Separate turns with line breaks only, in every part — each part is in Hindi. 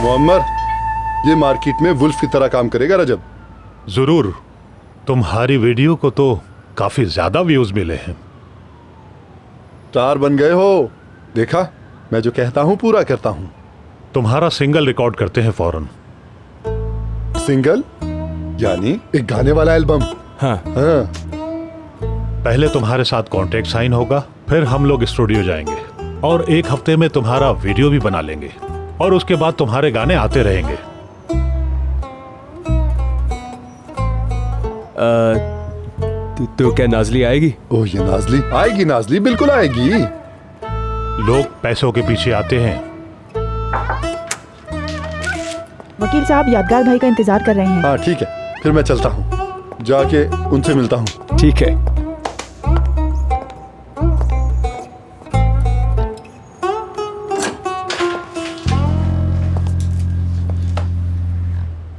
मुअम्मर, ये मार्केट में वुल्फ की तरह काम करेगा रजब।
जरूर। तुम्हारी वीडियो को तो काफी ज्यादा व्यूज मिले हैं।
स्टार बन गए हो। देखा, मैं जो कहता हूँ पूरा करता हूँ।
तुम्हारा सिंगल रिकॉर्ड करते हैं फौरन।
सिंगल यानी एक गाने वाला एल्बम?
हाँ।
हाँ।
पहले तुम्हारे साथ कॉन्ट्रैक्ट साइन होगा, फिर हम लोग स्टूडियो जाएंगे और 1 हफ्ते में तुम्हारा वीडियो भी बना लेंगे और उसके बाद तुम्हारे गाने आते रहेंगे।
तो क्या नाजली आएगी?
ओह, ये नाजली आएगी। नाजली बिल्कुल आएगी।
लोग पैसों के पीछे आते हैं।
वकील साहब, यादगार भाई का इंतजार कर रहे हैं।
हाँ ठीक है, फिर मैं चलता हूँ, जाके उनसे मिलता हूँ।
ठीक है।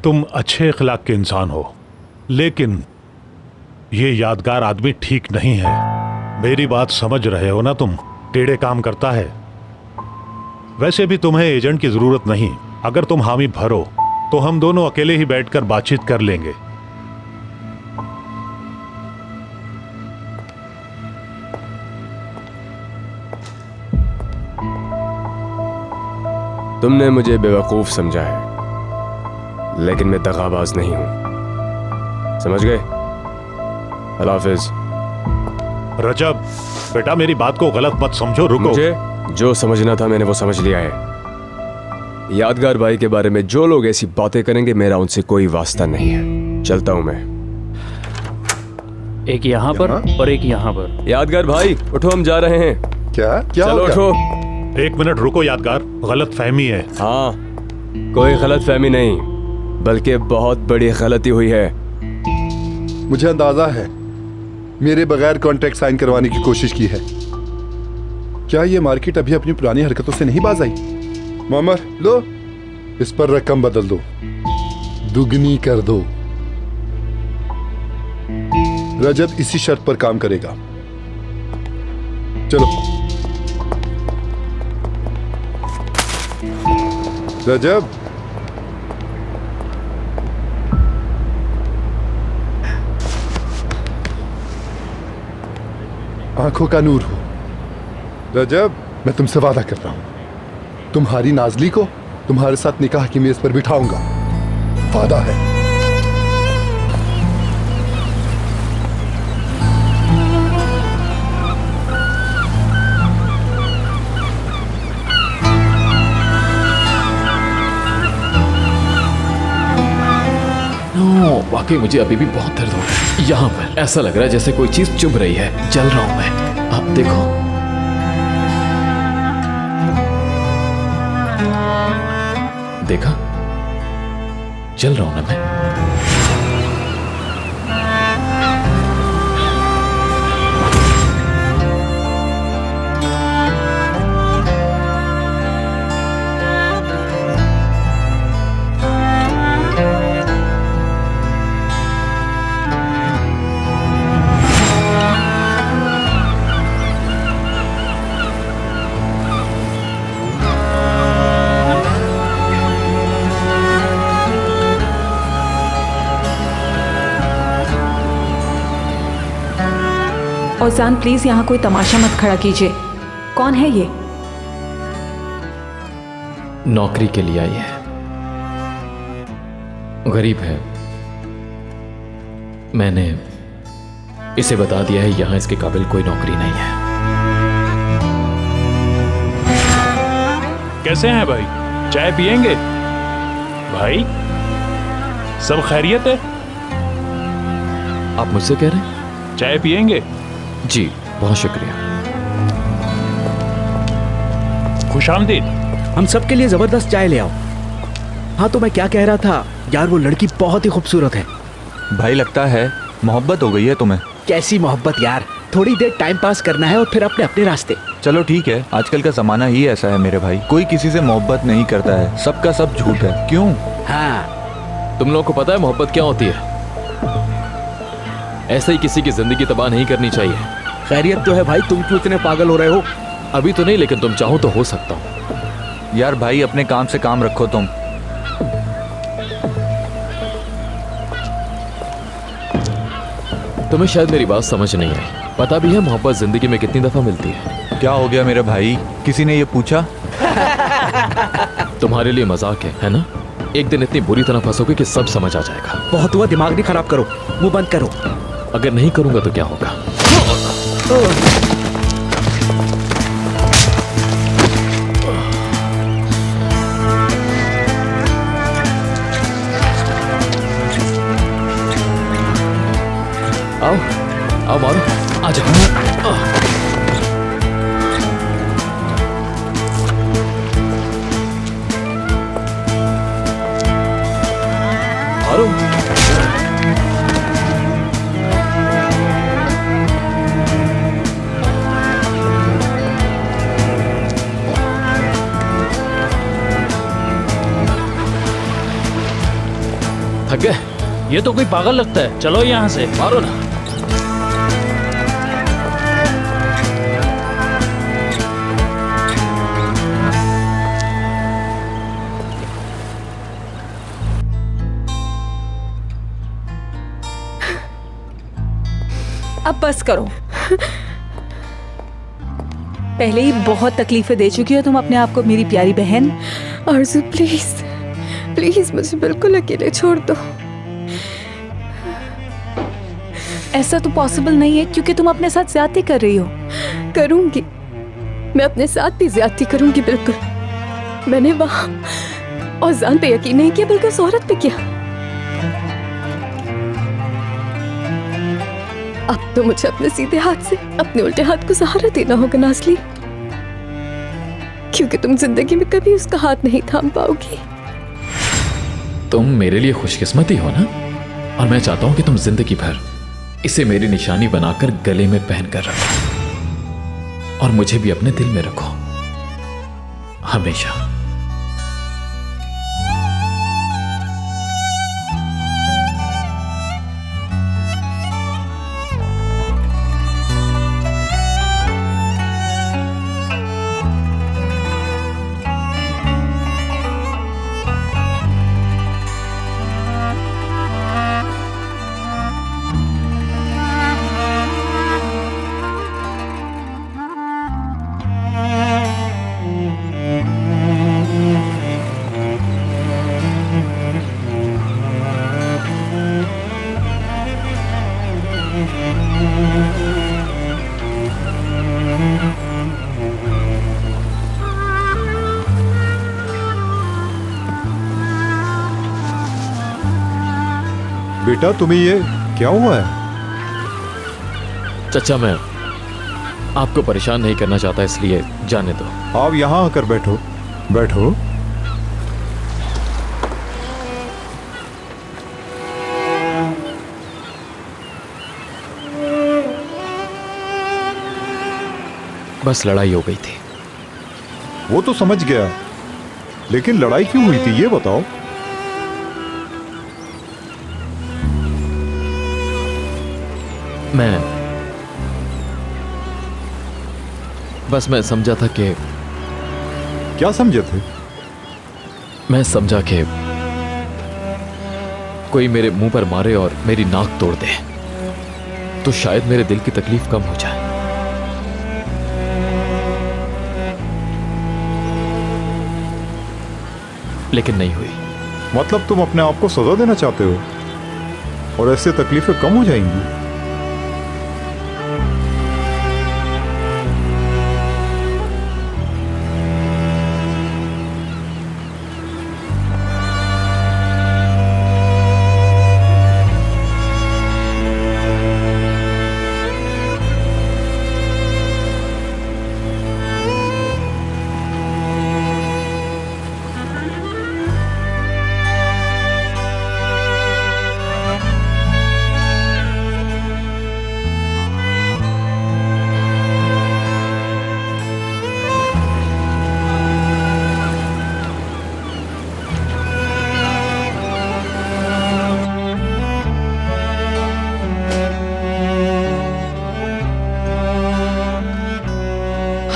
तुम अच्छे अखलाक के इंसान हो, लेकिन ये यादगार आदमी ठीक नहीं है। मेरी बात समझ रहे हो ना तुम? टेढ़े काम करता है। वैसे भी तुम्हें एजेंट की जरूरत नहीं। अगर तुम हामी भरो तो हम दोनों अकेले ही बैठकर बातचीत कर लेंगे।
तुमने मुझे बेवकूफ समझा है, लेकिन मैं दगाबाज नहीं हूं। समझ गए? अल्लाह हाफिज।
रजब बेटा, मेरी बात को गलत मत समझो। रुको।
मुझे जो समझना था मैंने वो समझ लिया है। यादगार भाई के बारे में जो लोग ऐसी बातें करेंगे, मेरा उनसे कोई वास्ता नहीं है। चलता हूं मैं।
एक यहाँ पर और एक यहाँ पर।
यादगार भाई उठो, हम जा रहे हैं।
क्या क्या
चलो
हो गया?
उठो।
1 मिनट रुको यादगार, गलत फहमी है।
हाँ, कोई गलत फहमी नहीं, बल्कि बहुत बड़ी गलती हुई है।
मुझे अंदाजा है, मेरे बगैर कॉन्ट्रैक्ट साइन करवाने की कोशिश की है। क्या ये मार्केट अभी अपनी पुरानी हरकतों से नहीं बाज आई? मोहम्मद, लो, इस पर रकम बदल दो, दुगनी कर दो। रजब इसी शर्त पर काम करेगा। चलो रजब, आंखों का नूर हो। रजब, मैं तुमसे वादा करता हूं, तुम्हारी नाजली को तुम्हारे साथ निकाह की मेज पर बिठाऊंगा। वादा है।
वाकई मुझे अभी भी बहुत दर्द हो रहा है। यहाँ पर ऐसा लग रहा है जैसे कोई चीज चुभ रही है। जल रहा हूं मैं। आप देखो। देखा? जल रहा हूं ना मैं।
ओजान, प्लीज यहाँ कोई तमाशा मत खड़ा कीजिए। कौन है ये?
नौकरी के लिए आई है। गरीब है। मैंने इसे बता दिया है यहां इसके काबिल कोई नौकरी नहीं है।
कैसे हैं भाई? चाय पियेंगे? भाई सब खैरियत है?
आप मुझसे कह रहे हैं?
चाय पियेंगे?
जी, बहुत शुक्रिया।
खुशामदीद।
हम सबके लिए जबरदस्त चाय ले आओ। हाँ, तो मैं क्या कह रहा था यार, वो लड़की बहुत ही खूबसूरत है।
भाई लगता है मोहब्बत हो गई है तुम्हें।
कैसी मोहब्बत यार, थोड़ी देर टाइम पास करना है और फिर अपने अपने रास्ते।
चलो ठीक है, आजकल का जमाना ही ऐसा है मेरे भाई। कोई किसी से मोहब्बत नहीं करता है, सबका सब झूठ है। क्यों?
हाँ,
तुम लोगों को पता है मोहब्बत क्या होती है? ऐसे ही किसी की जिंदगी तबाह नहीं करनी चाहिए।
खैरियत तो है भाई, तुम क्यों इतने पागल हो रहे हो?
अभी तो नहीं, लेकिन तुम चाहो तो हो सकता हूँ।
यार भाई अपने काम से काम रखो तुम।
तुम्हें शायद मेरी बात समझ नहीं आई। पता भी है मोहब्बत जिंदगी में कितनी दफा मिलती है।
क्या हो गया मेरे भाई, किसी ने ये पूछा?
तुम्हारे लिए मजाक है ना? एक दिन इतनी बुरी तरह फंसोगे कि सब समझ आ जाएगा।
बहुत हुआ, दिमाग नहीं खराब करो, मुंह बंद करो।
अगर नहीं करूंगा तो क्या होगा? आओ आओ मारो, आ जाओ। मारो। थक गए?
ये तो कोई पागल लगता है, चलो यहाँ से।
मारो ना।
अब बस करो। पहले ही बहुत तकलीफें दे चुकी हो तुम अपने आप को मेरी प्यारी बहन।
आरज़ू प्लीज प्लीज मुझे बिल्कुल अकेले छोड़ दो।
ऐसा तो पॉसिबल नहीं है क्योंकि तुम अपने साथ ज्यादती कर रही हो।
करूंगी, मैं अपने साथ भी ज्यादती करूंगी बिल्कुल। मैंने वहां औजान पे यकीन नहीं किया बल्कि उस औरत पे किया। अब तो मुझे अपने सीधे हाथ से अपने उल्टे हाथ को सहारा देना होगा नाज़ली, क्योंकि तुम जिंदगी में कभी उसका हाथ नहीं थाम पाओगी।
तुम मेरे लिए खुशकिस्मती हो ना, और मैं चाहता हूं कि तुम जिंदगी भर इसे मेरी निशानी बनाकर गले में पहन कर रखो, और मुझे भी अपने दिल में रखो हमेशा।
बेटा तुम्हें ये क्या हुआ है?
चचा मैं आपको परेशान नहीं करना चाहता, इसलिए जाने दो।
आप यहाँ आकर बैठो, बैठो।
बस लड़ाई हो गई थी।
वो तो समझ गया, लेकिन लड़ाई क्यों हुई थी ये बताओ।
मैं समझा था कि
क्या समझे थे?
मैं समझा कि कोई मेरे मुंह पर मारे और मेरी नाक तोड़ दे तो शायद मेरे दिल की तकलीफ कम हो जाए। लेकिन नहीं हुई।
मतलब तुम अपने आप को सजा देना चाहते हो और ऐसे तकलीफें कम हो जाएंगी?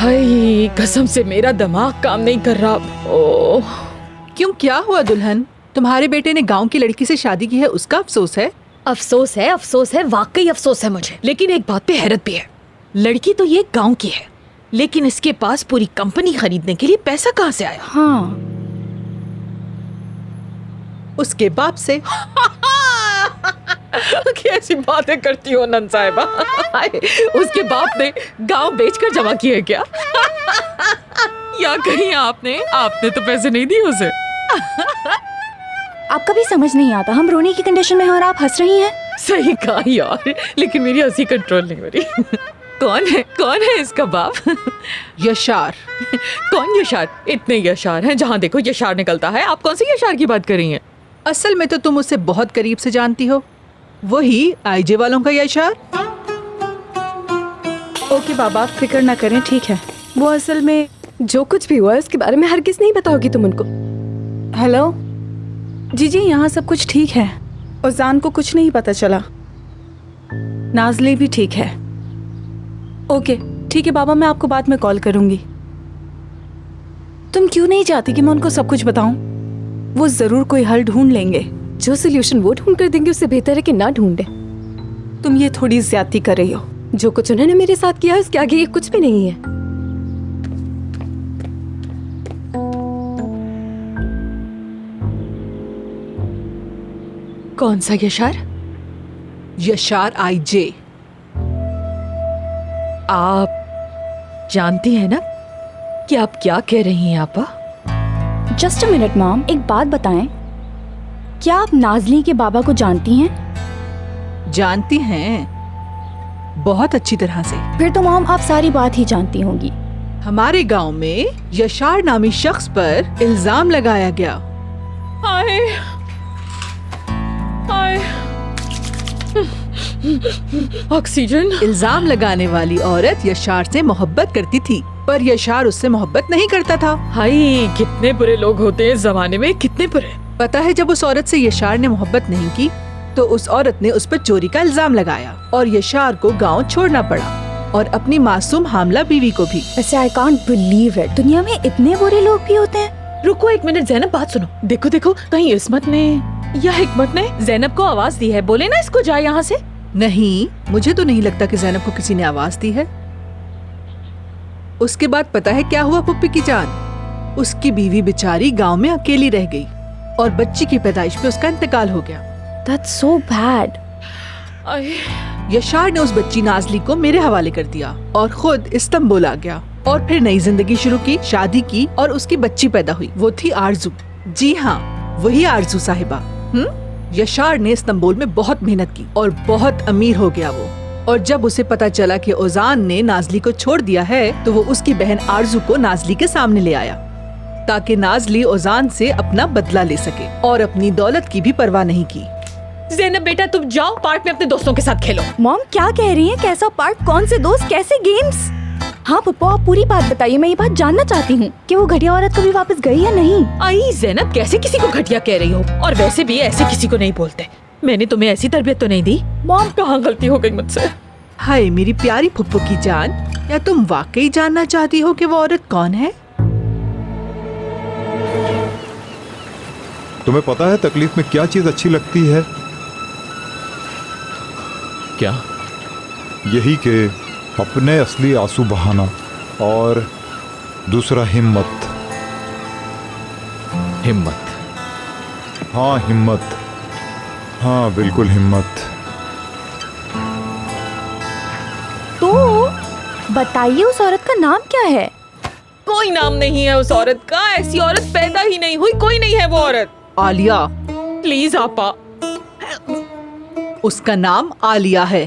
हाय कसम से मेरा दिमाग काम नहीं कर रहा। ओह
क्यों, क्या हुआ दुल्हन? तुम्हारे बेटे ने गांव की लड़की से शादी की है, उसका अफसोस है?
अफसोस है, वाकई अफसोस है मुझे। लेकिन एक बात पे हैरत भी है, लड़की तो ये गांव की है, लेकिन इसके पास पूरी कंपनी खरीदने के लिए पैसा कहाँ से आया?
हाँ,
उसके बाप से।
कैसी बातें करती हो नंद साहिबा। उसके बाप ने गांव बेचकर जमा किए क्या? या कहीं आपने तो पैसे नहीं दिए उसे?
आपका भी समझ नहीं आता, हम रोने की कंडीशन में हैं और आप हंस रही हैं।
सही कहा यार, लेकिन मेरी हंसी कंट्रोल नहीं हो रही। कौन है इसका बाप?
यशार।
कौन यशार? इतने यशार हैं, जहाँ देखो यशार निकलता है। आप कौन से यशार की बात कर रही हैं?
असल में तो तुम उसे बहुत करीब से जानती हो, वही आईजे वालों का यशार।
ओके बाबा, आप फिक्र ना करें, ठीक है। वो असल में
जो कुछ भी हुआ है उसके बारे में हरगिज नहीं बताओगी तुम उनको।
हेलो जी, यहाँ सब कुछ ठीक है। उजान को कुछ नहीं पता चला, नाजली भी ठीक है। ओके ठीक है बाबा, मैं आपको बाद में कॉल करूंगी। तुम क्यों नहीं चाहती कि मैं उनको सब कुछ बताऊं? वो जरूर कोई हल ढूंढ लेंगे।
जो सोल्यूशन वो ढूंढ कर देंगे उससे बेहतर है कि ना ढूंढे।
तुम ये थोड़ी ज्यादती कर रही हो।
जो कुछ उन्होंने मेरे साथ किया है उसके आगे ये कुछ भी नहीं है।
कौन सा यशार?
यशार आईजे।
आप जानती हैं ना कि आप क्या कह रही हैं आपा?
जस्ट अ मिनट मॉम, एक बात बताएं, क्या आप नाजली के बाबा को जानती हैं?
जानती हैं, बहुत अच्छी तरह से।
फिर तो मॉम आप सारी बात ही जानती होंगी।
हमारे गांव में यशार नामी शख्स पर इल्जाम लगाया गया।
हाय ऑक्सीजन।
इल्जाम लगाने वाली औरत यशार से मोहब्बत करती थी, पर यशार उससे मोहब्बत नहीं करता था।
हाय कितने बुरे लोग होते हैं इस जमाने में, कितने बुरे।
पता है, जब उस औरत से यशार ने मोहब्बत नहीं की तो उस औरत ने उस पर चोरी का इल्जाम लगाया और यशार को गांव छोड़ना पड़ा, और अपनी मासूम हामला बीवी को भी।
ऐसे आई कांट बिलीव इट, दुनिया में इतने बुरे लोग भी होते हैं।
रुको एक मिनट ज़ैनब, बात सुनो। देखो कहीं इस्मत ने या हिकमत ने ज़ैनब को आवाज दी है? बोले ना इसको जाए यहाँ से।
नहीं, मुझे तो नहीं लगता कि ज़ैनब को किसी ने आवाज दी है। उसके बाद पता है क्या हुआ पुप्पी की जान? उसकी बीवी बेचारी गांव में अकेली रह गई और बच्ची की पैदाइश पे उसका इंतकाल हो गया।
That's so bad.
यशार ने उस बच्ची नाजली को मेरे हवाले कर दिया और खुद इस्तांबुल आ गया और फिर नई जिंदगी शुरू की, शादी की और उसकी बच्ची पैदा हुई। वो थी आरजू। जी हाँ, वही आरजू साहिबा। यशार ने इस्तांबुल में बहुत मेहनत की और बहुत अमीर हो गया वो। और जब उसे पता चला कि ओजान ने नाजली को छोड़ दिया है तो वो उसकी बहन आरजू को नाजली के सामने ले आया ताकि नाजली ओजान से अपना बदला ले सके, और अपनी दौलत की भी परवाह नहीं की।
ज़ैनब बेटा तुम जाओ पार्क में अपने दोस्तों के साथ खेलो।
मॉम क्या कह रही हैं? कैसा पार्क, कौन से दोस्त, कैसे गेम्स? हाँ पप्पा, आप पूरी बात बताइए, मैं ये बात जानना चाहती हूँ कि वो घटिया औरत कभी वापस गई या नहीं।
आई ज़ैनब, कैसे किसी को घटिया कह रही हो? और वैसे भी ऐसे किसी को नहीं बोलते। मैंने तुम्हें ऐसी तरबियत तो नहीं दी। मॉम कहाँ गलती हो गई मुझसे?
हाय मेरी प्यारी फुप्पो की जान, क्या तुम वाकई जानना चाहती हो कि वो औरत कौन है?
तुम्हें पता है तकलीफ में क्या चीज अच्छी लगती है?
क्या?
यही कि अपने असली आंसू बहाना, और दूसरा हिम्मत।
हिम्मत?
हाँ हिम्मत, हाँ बिल्कुल हिम्मत।
तो बताइए उस औरत का नाम क्या है?
कोई नाम नहीं है उस औरत का, ऐसी औरत पैदा ही नहीं हुई, कोई नहीं है वो औरत।
आलिया।
प्लीज आपा।
उसका नाम आलिया है।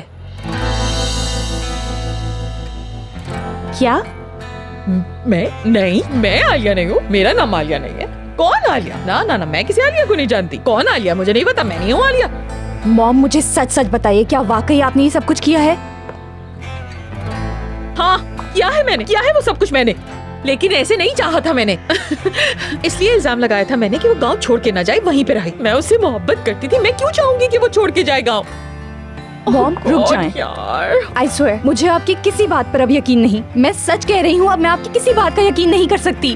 क्या?
मैं आलिया नहीं हूँ, मेरा नाम आलिया नहीं है। कौन आलिया? ना, मैं किसी आलिया को नहीं जानती। कौन आलिया? मुझे नहीं पता, मैं नहीं हूँ आलिया।
मॉम मुझे सच सच बताइए, क्या वाकई आपने ये सब कुछ किया है?
हाँ किया है मैंने, किया है वो सब कुछ मैंने, लेकिन ऐसे नहीं चाहा था मैंने। इसलिए इल्जाम लगाया था मैंने कि वो गांव छोड़ के ना जाए, वहीं पे रहे। मैं उससे मोहब्बत करती थी, मैं क्यों चाहूंगी कि वो छोड़ के जाए गांव?
मॉम रुक जाएं।
यार
आई स्वेयर मुझे आपकी किसी बात पर अब यकीन नहीं। मैं सच कह रही हूँ, अब मैं आपकी किसी बात का यकीन नहीं कर सकती।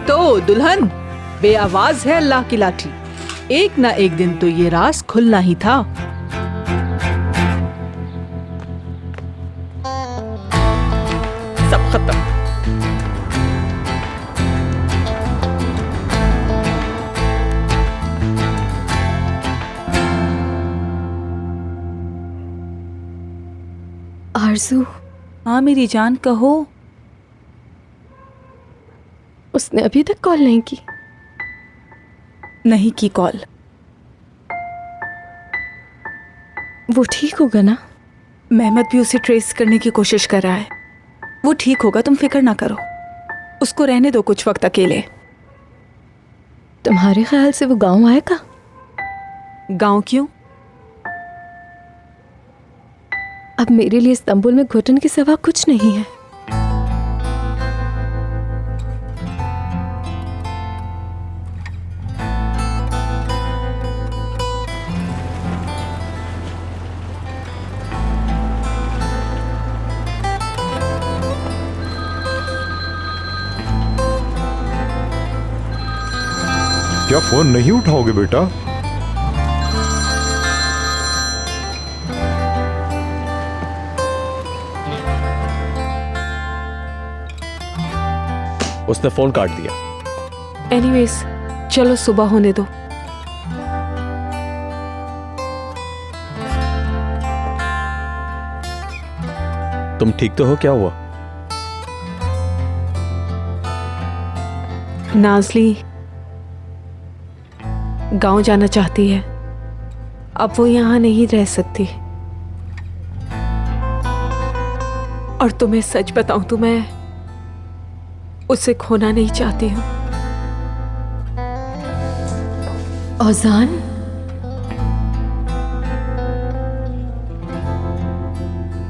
तो दुल्हन, बेआवाज है अल्लाह की लाठी। एक ना एक दिन तो ये राज खुलना ही था।
सब खत्म।
आरजू,
हाँ मेरी जान, कहो।
उसने अभी तक कॉल नहीं की?
नहीं की कॉल।
वो ठीक होगा ना?
मेहमद भी उसे ट्रेस करने की कोशिश कर रहा है। वो ठीक होगा, तुम फिक्र ना करो। उसको रहने दो कुछ वक्त अकेले।
तुम्हारे ख्याल से वो गांव आएगा?
गांव क्यों?
अब मेरे लिए इस्तांबुल में घुटन के सिवा कुछ नहीं है।
क्या फोन नहीं उठाओगे बेटा?
उसने फोन काट दिया।
एनीवेज, चलो सुबह होने दो।
तुम ठीक तो हो? क्या हुआ?
नाज़ली गांव जाना चाहती है। अब वो यहाँ नहीं रह सकती। और तुम्हें सच बताऊं तो मैं उसे खोना नहीं चाहती हूँ।
औजान,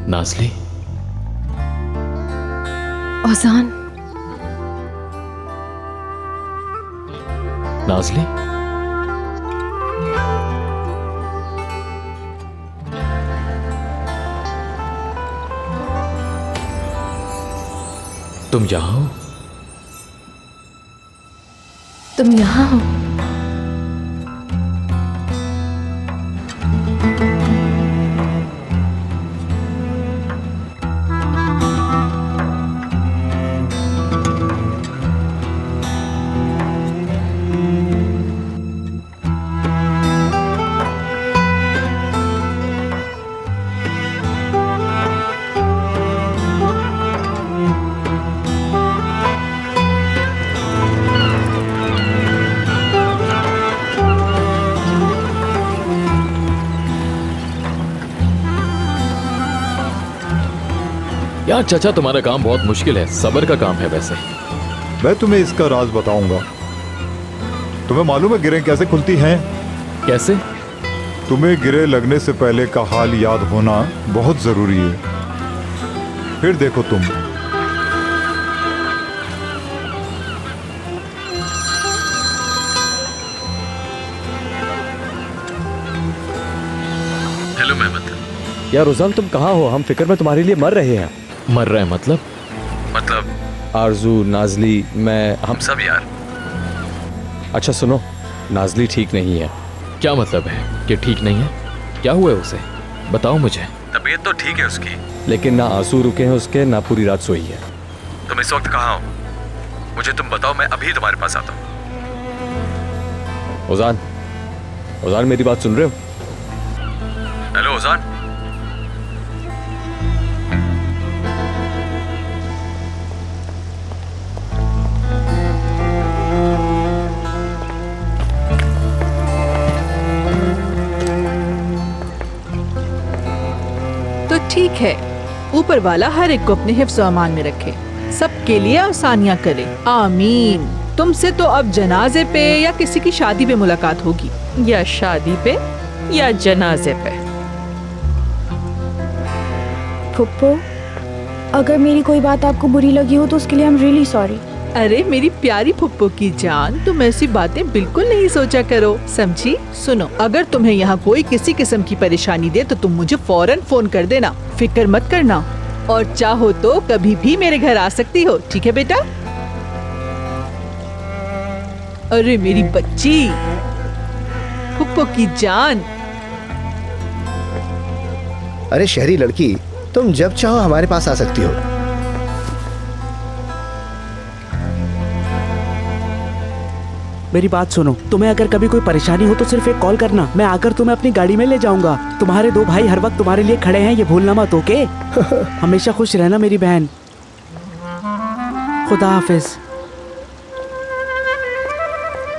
नाज़ली,
औजान,
नाज़ली, तुम यहाँ हो?
तुम यहाँ हो?
यार चाचा, तुम्हारा काम बहुत मुश्किल है, सब्र का काम है। वैसे
मैं तुम्हें इसका राज बताऊंगा। तुम्हें मालूम है गिरें कैसे खुलती हैं?
कैसे?
तुम्हें गिरे लगने से पहले का हाल याद होना बहुत जरूरी है। फिर देखो तुम।
Hello Mehmed.
यार रोजान, तुम कहाँ हो? हम फिक्र में तुम्हारे लिए मर रहे हैं।
मर रहे हैं मतलब
आरजू, नाज़ली, मैं, हम
सब यार।
अच्छा सुनो, नाज़ली ठीक नहीं है।
क्या मतलब है कि ठीक नहीं है? क्या हुआ है उसे? बताओ मुझे।
तबीयत तो ठीक है उसकी, लेकिन ना आंसू रुके हैं उसके, ना पूरी रात सोई है।
तुम इस वक्त कहाँ हो? मुझे तुम बताओ, मैं अभी तुम्हारे पास आता हूँ।
ओजान, ओजान मेरी बात सुन रहे हो?
हेलो ओजान।
तो ठीक है, ऊपर वाला हर एक को अपने हिफ्ज़ व अमान में रखे, सबके लिए आसानियां करे। आमीन। तुमसे तो अब जनाजे पे या किसी की शादी पे मुलाकात होगी।
या शादी पे या जनाजे पे।
फुप्पो, अगर मेरी कोई बात आपको बुरी लगी हो तो उसके लिए आई एम रियली सॉरी।
अरे मेरी प्यारी फुप्पो की जान, तुम ऐसी बातें बिल्कुल नहीं सोचा करो, समझी? सुनो, अगर तुम्हें यहाँ कोई किसी किस्म की परेशानी दे तो तुम मुझे फौरन फोन कर देना, फिक्र मत करना। और चाहो तो कभी भी मेरे घर आ सकती हो, ठीक है बेटा? अरे मेरी बच्ची, फुप्पो की जान।
अरे शहरी लड़की, तुम जब चाहो हमारे पास आ सकती हो।
मेरी बात सुनो, तुम्हें अगर कभी कोई परेशानी हो तो सिर्फ एक कॉल करना, मैं आकर तुम्हें अपनी गाड़ी में ले जाऊंगा। तुम्हारे दो भाई हर वक्त तुम्हारे लिए खड़े हैं, ये भूलना मत, ओके? हमेशा खुश रहना मेरी बहन। खुदा हाफिज।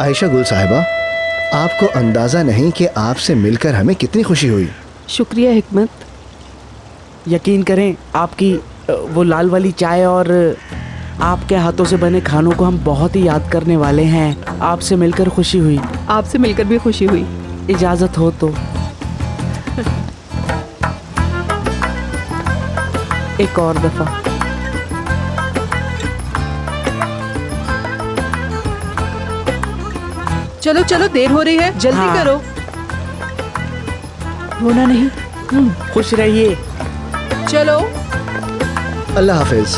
आयशा गुल साहिबा, आपको अंदाजा नहीं कि आपसे मिलकर हमें कितनी खुशी हुई।
शुक्रिया हिकमत।
यकीन करें, आपकी वो लाल वाली चाय और आपके हाथों से बने खानों को हम बहुत ही याद करने वाले हैं। आपसे मिलकर खुशी हुई।
आपसे मिलकर भी खुशी हुई।
इजाजत हो तो एक और दफा।
चलो चलो, देर हो रही है, जल्दी
हाँ।
करो। रोना नहीं।
खुश रहिए।
चलो।
अल्लाह हाफिज।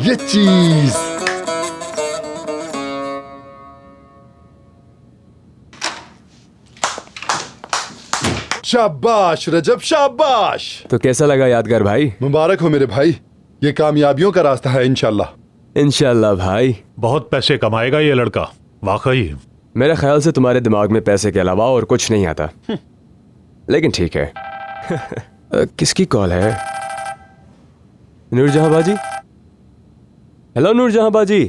ये चीज शाबाश रजब, शाबाश।
तो कैसा लगा यादगार भाई?
मुबारक हो मेरे भाई, ये कामयाबियों का रास्ता है इंशाल्लाह।
इंशाल्लाह भाई।
बहुत पैसे कमाएगा ये लड़का, वाकई।
मेरे ख्याल से तुम्हारे दिमाग में पैसे के अलावा और कुछ नहीं आता, लेकिन ठीक है। किसकी कॉल है? नूरजहां बाजी। हेलो नूरजहां बाजी।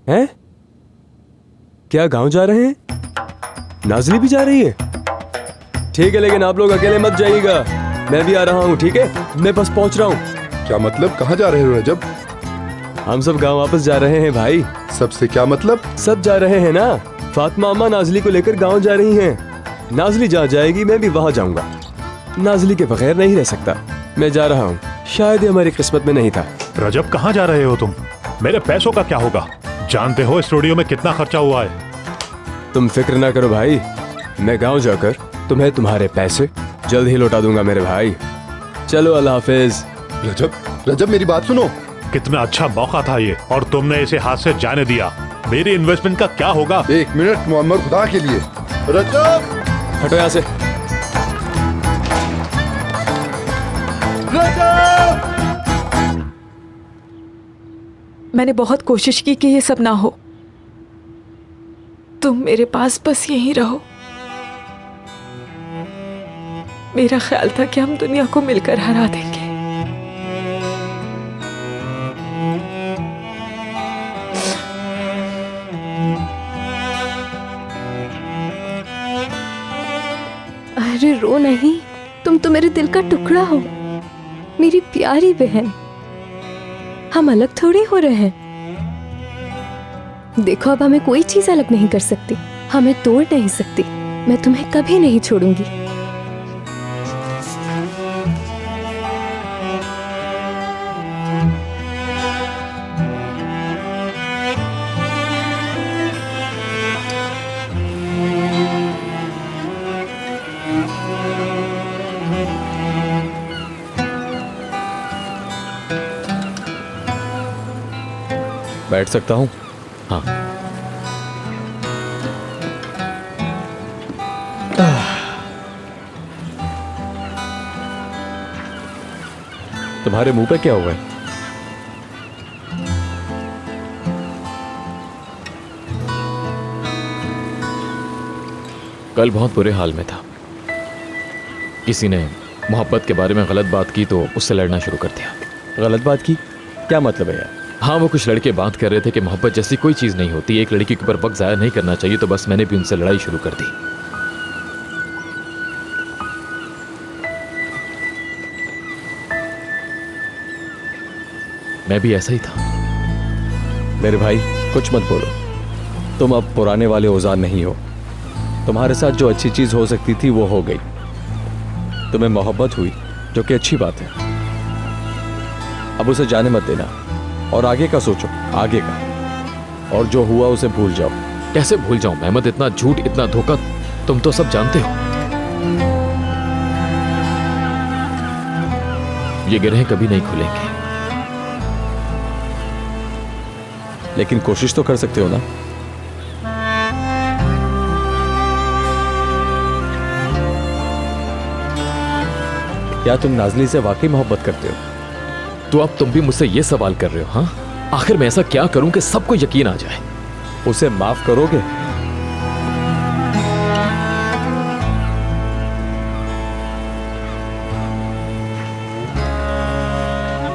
हैं? क्या गांव जा रहे हैं? नाज़ली भी जा रही है? ठीक है, लेकिन आप लोग अकेले मत जाइएगा, मैं भी आ रहा हूँ, ठीक है? मैं बस पहुंच रहा हूँ।
क्या मतलब, कहाँ जा रहे हो रजब?
हम सब गांव वापस जा रहे हैं भाई।
सबसे क्या मतलब?
सब जा रहे हैं ना। फातिमा अम्मा नाज़ली को लेकर गांव जा रही हैं। नाज़ली जहाँ जाएगी मैं भी वहाँ जाऊंगा। नाज़ली के बगैर नहीं रह सकता। मैं जा रहा हूँ, शायद ये हमारी किस्मत में नहीं था।
रजब, कहाँ जा रहे हो तुम? मेरे पैसों का क्या होगा? जानते हो स्टूडियो में कितना खर्चा हुआ है?
तुम फिक्र ना करो भाई, मैं गांव जाकर तुम्हें तुम्हारे पैसे जल्द ही लौटा दूंगा मेरे भाई। चलो, अल्लाह हाफिज।
रजब, रजब मेरी बात सुनो।
कितना अच्छा मौका था ये, और तुमने इसे हाथ से जाने दिया। मेरी इन्वेस्टमेंट का क्या होगा?
एक मिनट मोहम्मद, खुदा के लिए। रजब,
हटो यहाँ से।
रजब!
मैंने बहुत कोशिश की कि ये सब ना हो। तुम मेरे पास बस यहीं रहो। मेरा ख्याल था कि हम दुनिया को मिलकर हरा देंगे।
अरे रो नहीं, तुम तो मेरे दिल का टुकड़ा हो, मेरी प्यारी बहन। हम अलग थोड़ी हो रहे हैं। देखो, अब हमें कोई चीज अलग नहीं कर सकती, हमें तोड़ नहीं सकती। मैं तुम्हें कभी नहीं छोड़ूंगी।
बैठ सकता हूँ? हाँ। तुम्हारे मुंह पे क्या हुआ है? कल बहुत बुरे हाल में था। किसी ने मोहब्बत के बारे में गलत बात की तो उससे लड़ना शुरू कर दिया।
गलत बात की? क्या मतलब है यार?
हाँ, वो कुछ लड़के बात कर रहे थे कि मोहब्बत जैसी कोई चीज़ नहीं होती, एक लड़की के ऊपर वक्त ज़ाया नहीं करना चाहिए, तो बस मैंने भी उनसे लड़ाई शुरू कर दी। मैं भी ऐसा ही था।
मेरे भाई, कुछ मत बोलो।
तुम अब पुराने वाले औजार नहीं हो। तुम्हारे साथ जो अच्छी चीज हो सकती थी वो हो गई। तुम्हें मोहब्बत हुई, जो कि अच्छी बात है। अब उसे जाने मत देना और आगे का सोचो, आगे का। और जो हुआ उसे भूल जाओ।
कैसे भूल जाऊं मेहमद? इतना झूठ, इतना धोखा तुम तो सब जानते हो। ये गिरह कभी नहीं खुलेंगे।
लेकिन कोशिश तो कर सकते हो ना। क्या तुम नाज़ली से वाकई मोहब्बत करते हो?
तो अब तुम भी मुझसे ये सवाल कर रहे हो? हाँ, आखिर मैं ऐसा क्या करूं कि सबको यकीन आ जाए?
उसे माफ करोगे?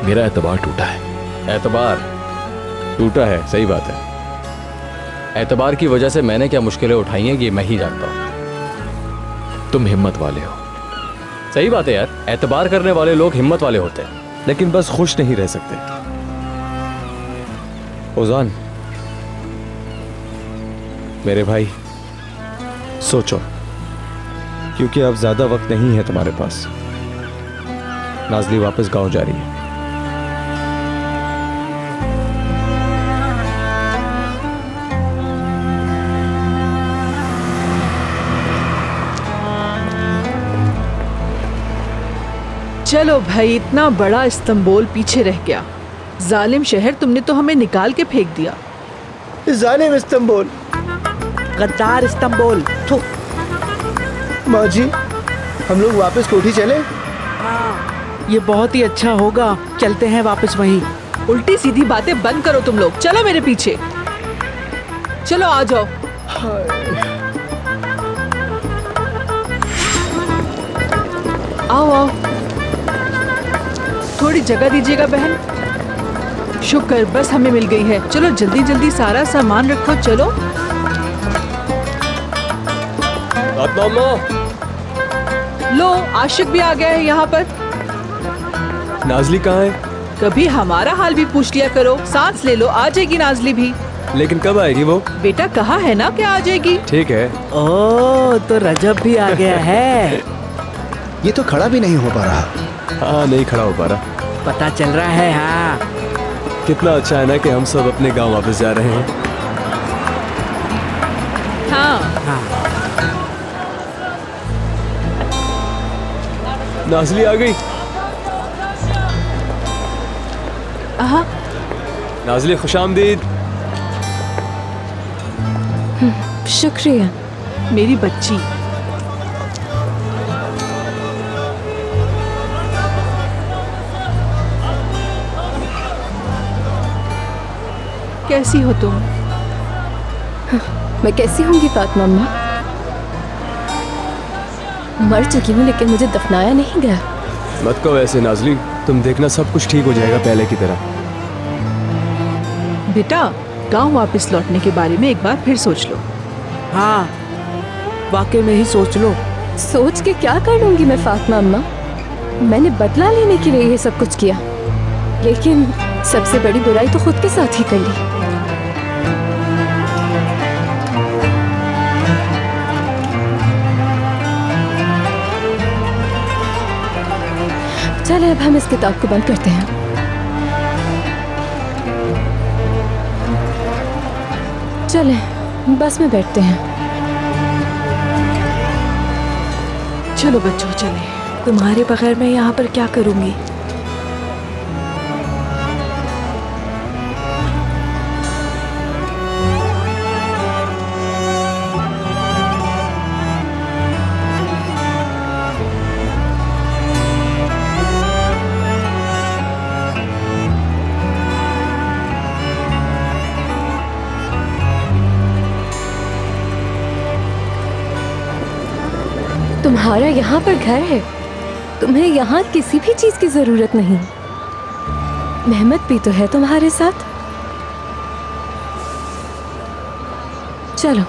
मेरा एतबार टूटा है।
एतबार टूटा है, सही बात है। एतबार की वजह से मैंने क्या मुश्किलें उठाई हैं ये मैं ही जानता हूं।
तुम हिम्मत वाले हो।
सही बात है यार, एतबार करने वाले लोग हिम्मत वाले होते हैं, लेकिन बस खुश नहीं रह सकते। ओजान, मेरे भाई, सोचो, क्योंकि अब ज्यादा वक्त नहीं है तुम्हारे पास। नाज़ली वापस गांव जा रही है।
चलो भाई, इतना बड़ा इस्तांबुल पीछे रह गया। जालिम शहर, तुमने तो हमें निकाल के फेंक दिया।
जालिम इस्तांबुल,
गद्दार इस्तांबुल। थू।
माँ जी, हम लोग वापस कोठी चले?
ये बहुत ही अच्छा होगा, चलते हैं वापस वहीं।
उल्टी सीधी बातें बंद करो तुम लोग, चलो मेरे पीछे। चलो आ जाओ। आओ आओ, थोड़ी जगह दीजिएगा बहन। शुक्र, बस हमें मिल गई है। चलो जल्दी जल्दी सारा सामान रखो, चलो। लो, आशिक भी आ गया है यहाँ पर।
नाज़ली कहाँ है?
कभी हमारा हाल भी पूछ लिया करो। सांस ले लो, आ जाएगी नाज़ली भी।
लेकिन कब आएगी वो?
बेटा कहा है ना कि आ जाएगी।
ठीक है।
ओह, तो रजब भी आ गया है।
ये तो खड़ा भी नहीं हो पा रहा।
हाँ, नहीं खड़ा हो पा रहा।
पता चल रहा है। हाँ,
कितना अच्छा है ना कि हम सब अपने गांव वापस जा रहे हैं।
हाँ,
नाज़ली आ गई।
हाँ।
नाज़ली, खुशामदीद।
शुक्रिया
मेरी बच्ची। कैसी हो तुम?
मैं कैसी होंगी फातिमा अम्मा? मर चुकी हूँ, लेकिन मुझे दफनाया नहीं गया।
मत कहो ऐसे नाज़ली, तुम देखना सब कुछ ठीक हो जाएगा पहले की तरह।
बेटा, गांव वापस लौटने के बारे में एक बार फिर सोच लो।
हाँ, वाकई में ही सोच लो।
सोच के क्या कर लूंगी मैं फातिमा अम्मा? मैंने बदला लेने के लिए ये सब कुछ किया, लेकिन सबसे बड़ी बुराई तो खुद के साथ ही कर ली। चले, अब हम इस किताब को बंद करते हैं। चले, बस में बैठते हैं।
चलो बच्चों, चले।
तुम्हारे बगैर मैं यहाँ पर क्या करूँगी?
तुम्हारा यहाँ पर घर है, तुम्हें यहाँ किसी भी चीज की जरूरत नहीं। मेहमत भी तो है तुम्हारे साथ। चलो।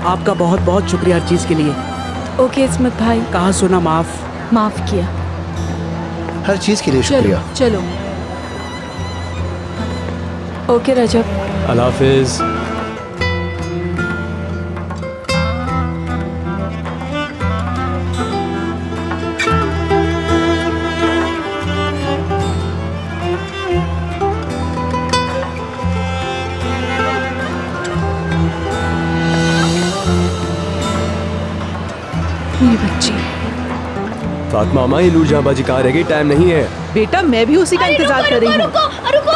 आपका बहुत बहुत शुक्रिया हर चीज के लिए।
ओके इस्मत भाई।
कहा सुना माफ।
माफ किया।
हर चीज के लिए शुक्रिया।
चलो।
ओके रजब।
अल्लाह हाफिज।
मेरी बच्ची।
फातिमा अम्मा, ये नूरजहां बाजी कहाँ रह गई? टाइम नहीं है।
बेटा मैं भी उसी का इंतजार कर रही हूँ।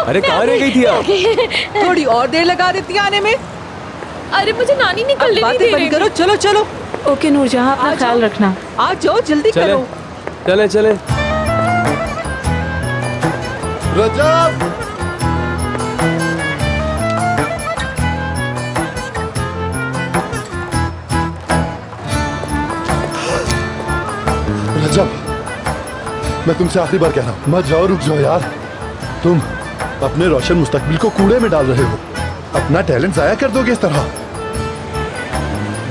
अरे कहाँ रह गई थी आप?
थोड़ी और देर लगा देती है आने में।
अरे मुझे नानी निकलने नहीं
बातें
दे
बंद
रही।
करो, चलो चलो।
ओके नूरजहां, अपना ख्याल रखना।
आ जाओ, जल्दी
चले
करो।
चले चले।
रजब, रजब, मैं तुमसे आखिरी बार कह रहा हूं, मत जाओ, रुक जाओ यार। तुम अपने रोशन मुस्तकबिल को कूड़े में डाल रहे हो। अपना टैलेंट जाया कर दोगे इस तरह।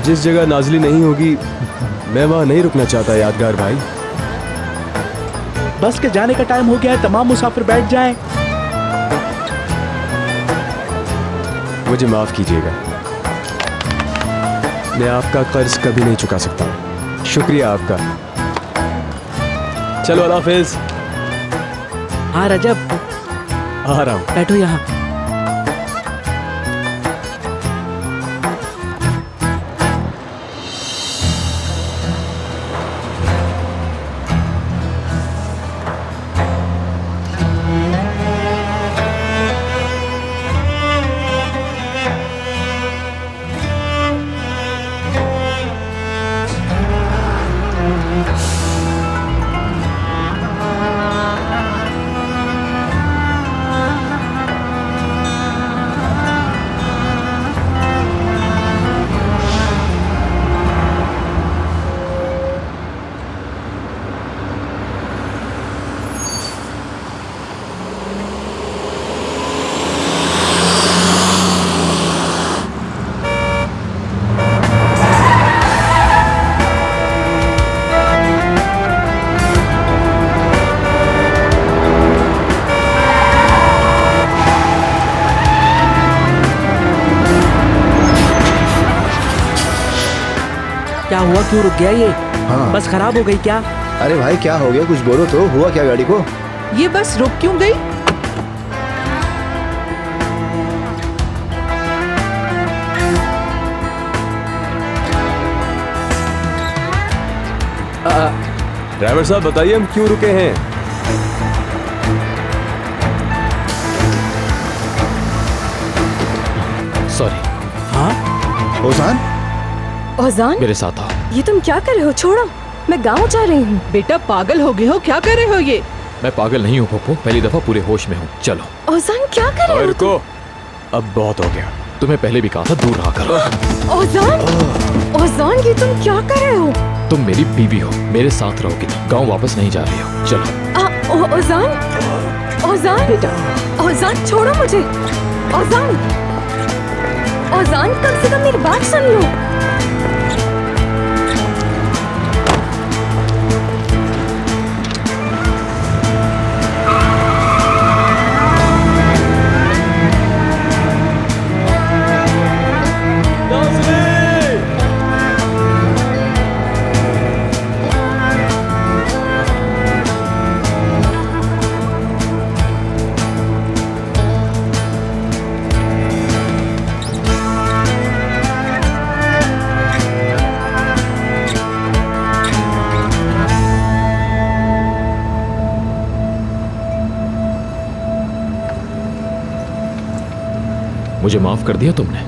जिस जगह नाजली नहीं होगी मैं वहां नहीं रुकना चाहता यादगार भाई।
बस के जाने का टाइम हो गया है, तमाम मुसाफिर बैठ जाएं।
मुझे माफ कीजिएगा, मैं आपका कर्ज कभी नहीं चुका सकता। शुक्रिया आपका। चलो अल्लाह हाफिज।
हाँ रजब,
आ रहा हूँ।
बैठो यहाँ। क्या हुआ, क्यों रुक गया ये?
हाँ।
बस खराब हो गई क्या?
अरे भाई क्या हो गया, कुछ बोलो तो। हुआ क्या गाड़ी को?
ये बस रुक क्यों गई?
ड्राइवर साहब बताइए हम क्यों रुके हैं?
सॉरी।
हाँ
ओजान?
ओजान,
मेरे साथ आओ।
ये तुम क्या कर रहे हो? छोड़ो, मैं गांव जा रही हूँ।
बेटा पागल हो गए हो, क्या कर रहे हो ये?
मैं पागल नहीं हूँ पप्पू, पहली दफा पूरे होश में हूँ। चलो।
ओजान क्या कर रहे हो
रुको, अब बहुत हो गया।
तुम्हें पहले भी कहा था दूर रहा करो।
ओजान, ओजान ये तुम क्या कर रहे हो?
तुम मेरी बीवी हो, मेरे साथ रहोगी, गांव वापस नहीं जा रही हो। चलो।
ओजान, ओजान
बेटा,
ओजान छोड़ो मुझे। ओजान, ओजान कम से कम मेरी बात सुन लो।
मुझे माफ कर दिया तुमने?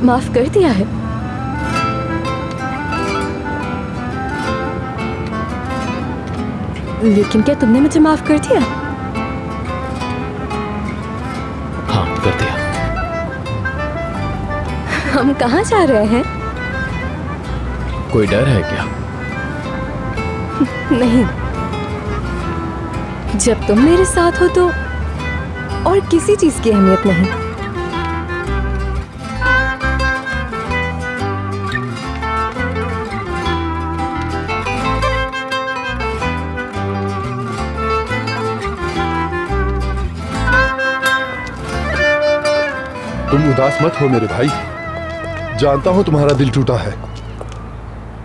माफ कर दिया है? लेकिन क्या तुमने मुझे माफ कर दिया?
हाँ कर दिया।
हम कहाँ जा रहे हैं?
कोई डर है क्या?
नहीं, जब तुम मेरे साथ हो तो और किसी चीज की अहमियत नहीं।
तुम उदास मत हो मेरे भाई, जानता हूं तुम्हारा दिल टूटा है।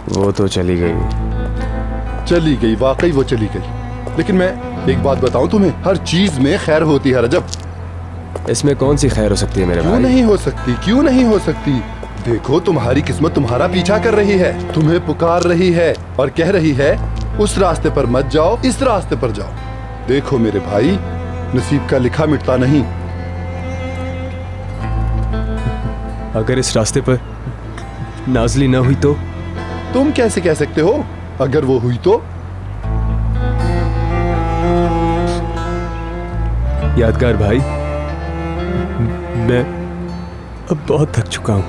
वो तो चली गई,
वाकई वो चली गई। लेकिन मैं एक बात बताऊं तुम्हें, हर चीज में खैर होती है रजब।
इसमें कौन सी खैर हो सकती है मेरे भाई?
क्यों नहीं हो सकती? देखो तुम्हारी किस्मत तुम्हारा पीछा कर रही है, तुम्हें पुकार रही है और कह रही है उस रास्ते पर मत जाओ, इस रास्ते पर जाओ। देखो मेरे भाई, नसीब का लिखा मिटता नहीं।
अगर इस रास्ते पर नाज़ली न हुई तो?
तुम कैसे कह सकते हो अगर वो हुई तो?
यादगार भाई, मैं अब बहुत थक चुका हूं,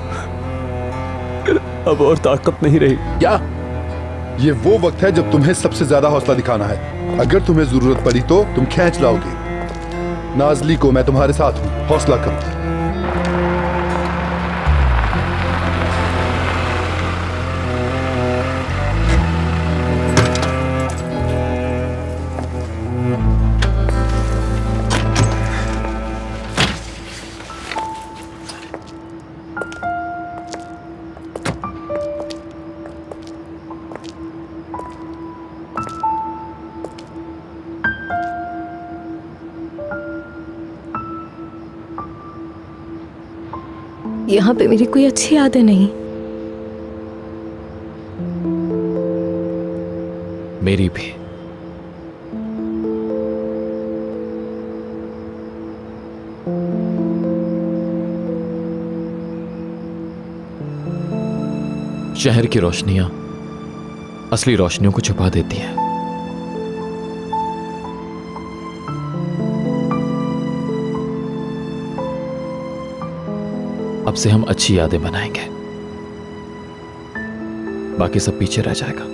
अब और ताकत नहीं रही।
क्या ये वो वक्त है जब तुम्हें सबसे ज्यादा हौसला दिखाना है? अगर तुम्हें जरूरत पड़ी तो तुम खींच लाओगे। नाज़ली को मैं तुम्हारे साथ हूं, हौसला करो।
यहाँ पे मेरी कोई अच्छी यादें नहीं।
मेरी भी। शहर की रोशनियां असली रोशनियों को छुपा देती हैं। अब से हम अच्छी यादें बनाएंगे, बाकी सब पीछे रह जाएगा।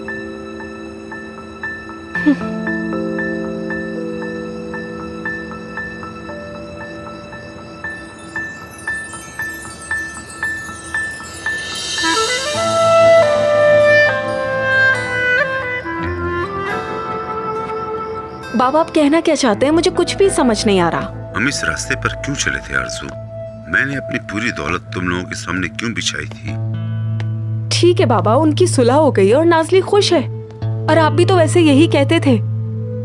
बाबा आप कहना क्या चाहते हैं? मुझे कुछ भी समझ नहीं आ रहा।
हम इस रास्ते पर क्यों चले थे आरज़ू? मैंने अपनी पूरी दौलत तुम लोगों के सामने क्यों बिछाई थी?
ठीक है बाबा, उनकी सुलह हो गई और नाज़ली खुश है। और आप भी तो वैसे यही कहते थे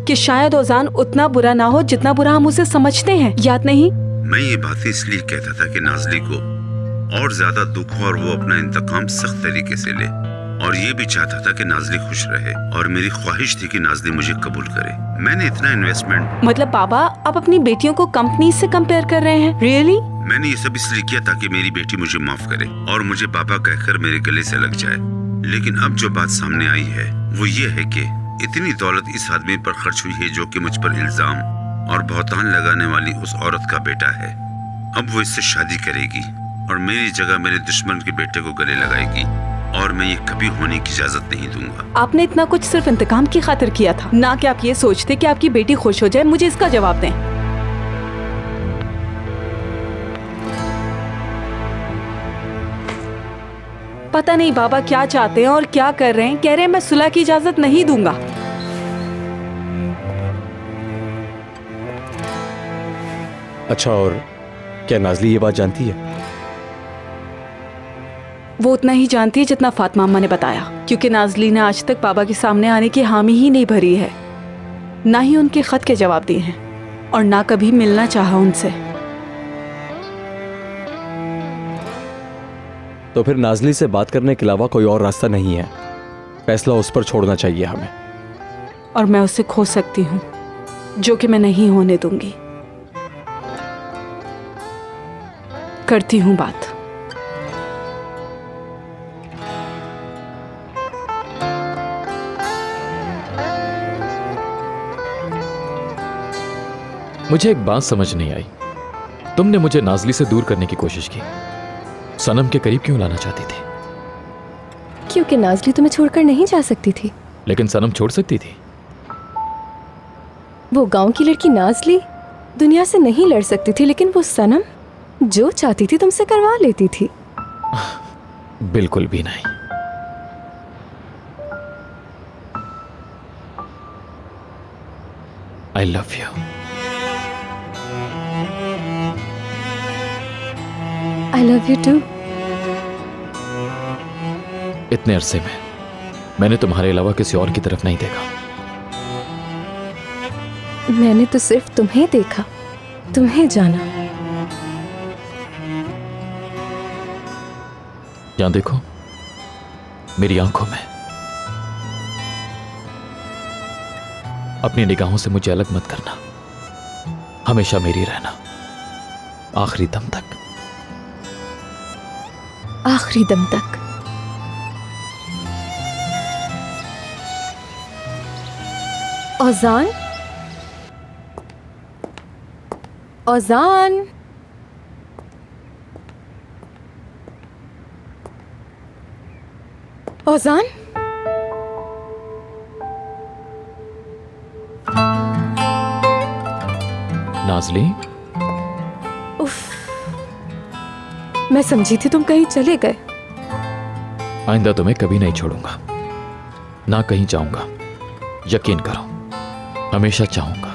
कि शायद ओजान उतना बुरा ना हो जितना बुरा हम उसे समझते हैं, याद नहीं?
मैं ये बातें इसलिए कहता था कि नाज़ली को और ज्यादा दुख हो और वो अपना इंतकाम सख्त तरीके से ले, और ये भी चाहता था कि नाज़ली खुश रहे, और मेरी ख्वाहिश थी कि नाज़ली मुझे कबूल करे। मैंने इतना इन्वेस्टमेंट।
मतलब बाबा आप अपनी बेटियों को कंपनी से कंपेयर कर रहे हैं? रियली?
मैंने ये सब इसलिए किया ताकि मेरी बेटी मुझे माफ करे और मुझे पापा कहकर मेरे गले से लग जाए। लेकिन अब जो बात सामने आई है वो ये है कि इतनी दौलत इस आदमी पर खर्च हुई है जो कि मुझ पर इल्जाम और बहुतान लगाने वाली उस औरत का बेटा है। अब वो इससे शादी करेगी और मेरी जगह मेरे दुश्मन के बेटे को गले लगाएगी, और मैं ये कभी होने की इजाजत नहीं दूंगा।
आपने इतना कुछ सिर्फ इंतकाम की खातिर किया था, ना कि आप ये सोचते कि आपकी बेटी खुश हो जाए। मुझे इसका जवाब दें। पता नहीं बाबा क्या चाहते हैं और क्या कर रहे हैं। कह रहे हैं मैं सुलह की इजाजत नहीं दूंगा।
अच्छा, और क्या नाज़ली ये बात जानती है?
वो उतना ही जानती है जितना फातिमा अम्मा ने बताया, क्योंकि नाज़ली ने आज तक बाबा के सामने आने की हामी ही नहीं भरी है, ना ही उनके खत के जवाब दिए हैं, और ना कभी मिलना चाहा उनसे।
तो फिर नाज़ली से बात करने के अलावा कोई और रास्ता नहीं है। फैसला उस पर छोड़ना चाहिए हमें।
और मैं उसे खो सकती हूँ, जो कि मैं नहीं होने दूंगी। करती हूँ बात।
मुझे एक बात समझ नहीं आई। तुमने मुझे नाज़ली से दूर करने की कोशिश की, सनम के करीब क्यों लाना चाहती थी?
क्योंकि नाज़ली तुम्हें छोड़कर नहीं जा सकती थी।
लेकिन सनम छोड़ सकती थी।
वो गांव की लड़की नाज़ली दुनिया से नहीं लड़ सकती थी, लेकिन वो सनम जो चाहती थी तुमसे करवा लेती थी।
बिल्कुल भी नहीं। I love you.
I love you too.
इतने अरसे में मैंने तुम्हारे अलावा किसी और की तरफ नहीं देखा।
मैंने तो सिर्फ तुम्हें देखा, तुम्हें जाना।
यहां देखो, मेरी आंखों में। अपनी निगाहों से मुझे अलग मत करना, हमेशा मेरी रहना, आखिरी दम तक।
आखिरी दम तक। औजान, औजान, औजान।
नाज़ली,
उफ, मैं समझी थी तुम कहीं चले गए।
आइंदा तुम्हें कभी नहीं छोड़ूंगा, ना कहीं जाऊंगा। यकीन करो, हमेशा चाहूंगा।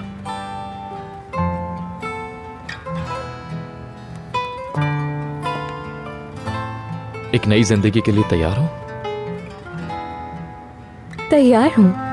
एक नई जिंदगी के लिए तैयार हो?
तैयार हूं।